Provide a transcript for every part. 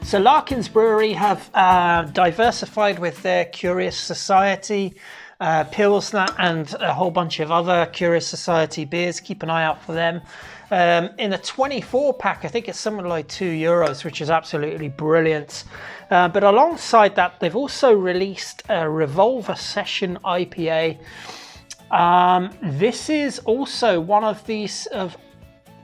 So Larkin's Brewery have diversified with their Curious Society Pilsner and a whole bunch of other Curious Society beers. Keep an eye out for them. In a 24 pack, I think it's something like €2, which is absolutely brilliant. But alongside that, they've also released a Revolver Session IPA. This is also one of these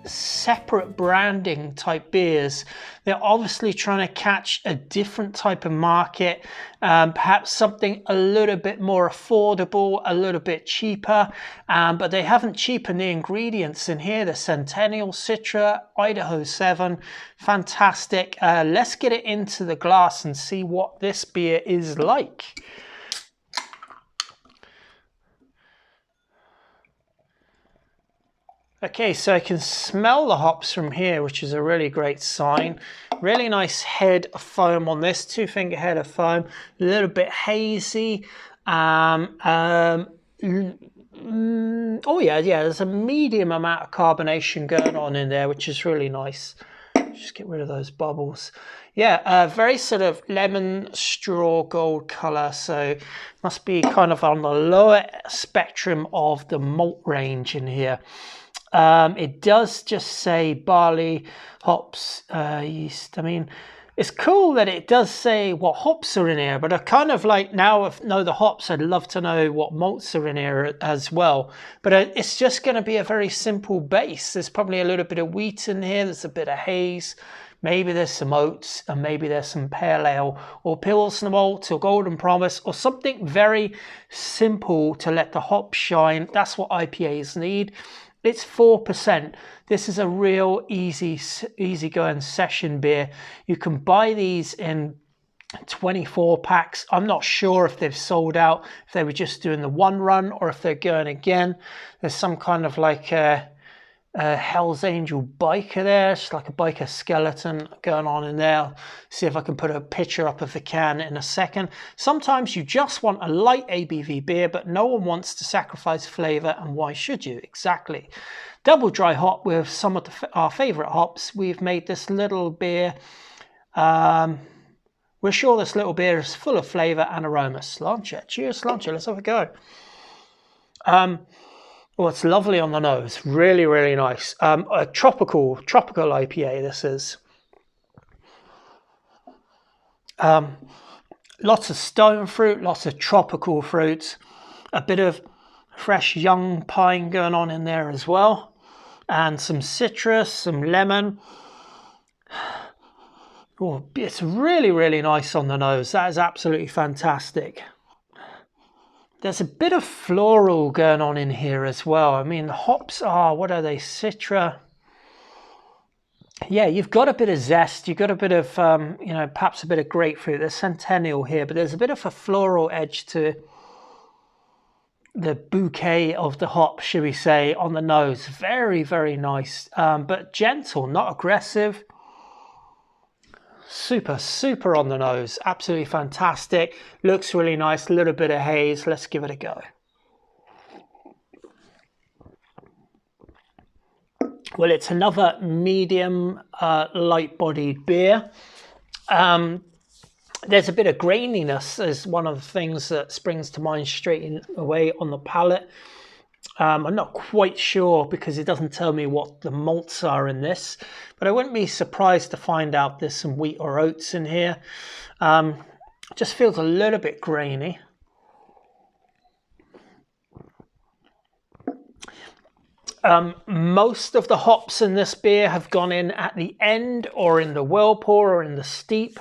separate branding type beers. They're obviously trying to catch a different type of market, perhaps something a little bit more affordable, a little bit cheaper, but they haven't cheapened the ingredients in here. The Centennial Citra, Idaho 7, fantastic. Let's get it into the glass and see what this beer is like. Okay, so I can smell the hops from here, which is a really great sign. Really nice head of foam on this, 2-finger head of foam, a little bit hazy. Oh yeah, there's a medium amount of carbonation going on in there, which is really nice. Just get rid of those bubbles. Yeah, very sort of lemon straw gold color, so must be kind of on the lower spectrum of the malt range in here. It does just say barley, hops, yeast. I mean, it's cool that it does say what hops are in here, but I kind of like, now I know the hops, I'd love to know what malts are in here as well. But it's just going to be a very simple base. There's probably a little bit of wheat in here. There's a bit of haze. Maybe there's some oats, and maybe there's some pale ale or Pilsner malt or Golden Promise or something very simple to let the hops shine. That's what IPAs need. It's 4%. This is a real easy-going session beer. You can buy these in 24 packs. I'm not sure if they've sold out, if they were just doing the one run or if they're going again. There's some kind of like a Hell's Angel biker there. It's like a biker skeleton going on in there. See if I can put a picture up of the can in a second. Sometimes you just want a light ABV beer, but no one wants to sacrifice flavor, and why should you? Exactly. Double dry hop with some of our favorite hops. We've made this little beer. We're sure this little beer is full of flavor and aroma. Sláinte. Cheers, Sláinte. Let's have a go. Oh, it's lovely on the nose. Really, really nice. A tropical IPA this is. Lots of stone fruit, lots of tropical fruits. A bit of fresh young pine going on in there as well. And some citrus, some lemon. Oh, it's really, really nice on the nose. That is absolutely fantastic. There's a bit of floral going on in here as well. I mean, the hops are, what are they, Citra? Yeah, you've got a bit of zest. You've got a bit of, perhaps a bit of grapefruit. There's Centennial here, but there's a bit of a floral edge to the bouquet of the hop, should we say, on the nose. Very, very nice, but gentle, not aggressive. Super on the nose. Absolutely fantastic. Looks really nice. A little bit of haze. Let's give it a go. Well, it's another medium light-bodied beer. There's a bit of graininess as one of the things that springs to mind straight away on the palate. I'm not quite sure because it doesn't tell me what the malts are in this, but I wouldn't be surprised to find out there's some wheat or oats in here. Just feels a little bit grainy. Most of the hops in this beer have gone in at the end or in the whirlpool or in the steep.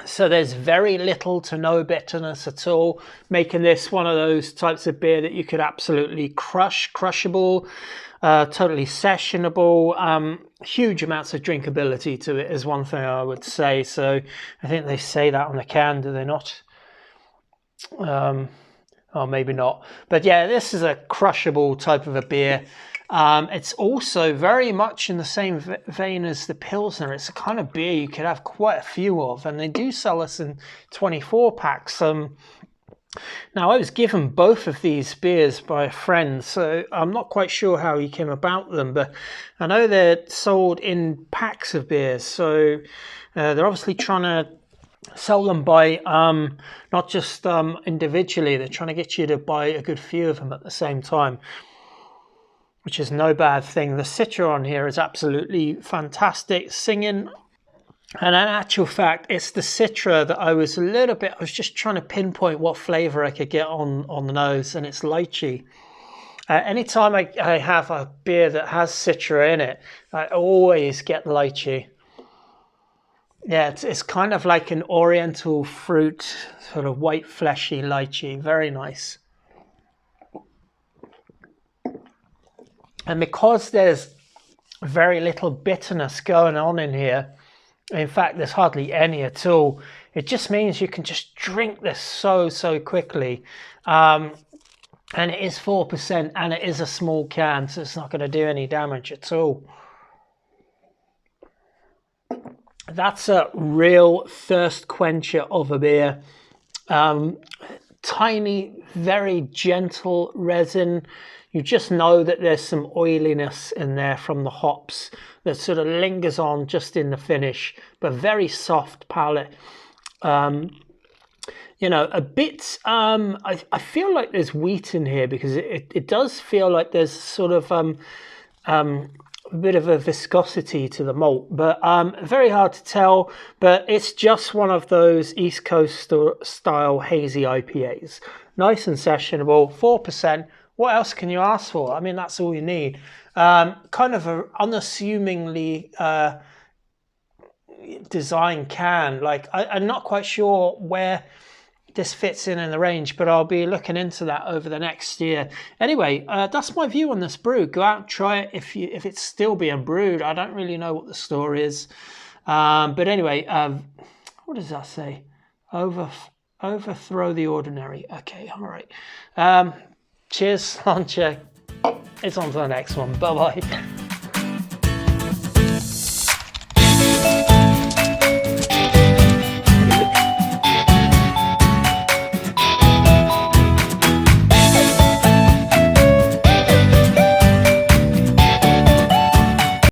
So there's very little to no bitterness at all, making this one of those types of beer that you could absolutely crushable, totally sessionable. Huge amounts of drinkability to it is one thing I would say. So I think they say that on the can, do they not? Or maybe not. But yeah, this is a crushable type of a beer. It's also very much in the same vein as the Pilsner. It's a kind of beer you could have quite a few of, and they do sell us in 24 packs. Now, I was given both of these beers by a friend, so I'm not quite sure how he came about them, but I know they're sold in packs of beers, so they're obviously trying to sell them by not just individually, they're trying to get you to buy a good few of them at the same time, which is no bad thing. The Citra on here is absolutely fantastic, singing. And in actual fact, it's the Citra that I was just trying to pinpoint what flavour I could get on the nose, and it's lychee. Anytime I have a beer that has Citra in it, I always get lychee. Yeah, it's kind of like an oriental fruit, sort of white fleshy lychee, very nice. And because there's very little bitterness going on in here, in fact, there's hardly any at all. It just means you can just drink this so quickly. And it is 4%, and it is a small can, so it's not going to do any damage at all. That's a real thirst quencher of a beer. Tiny, very gentle resin. You just know that there's some oiliness in there from the hops that sort of lingers on just in the finish, but very soft palate. You know, a bit, I feel like there's wheat in here because it does feel like there's sort of a bit of a viscosity to the malt, but very hard to tell. But it's just one of those East Coast style hazy IPAs. Nice and sessionable, 4%. What else can you ask for? I mean, that's all you need. Kind of an unassumingly designed can. Like, I'm not quite sure where this fits in the range, but I'll be looking into that over the next year. Anyway, that's my view on this brew. Go out and try it if it's still being brewed. I don't really know what the story is, but anyway, what does that say? Overthrow the ordinary. Okay, all right. Cheers, Launcher. It's on to the next one. Bye bye.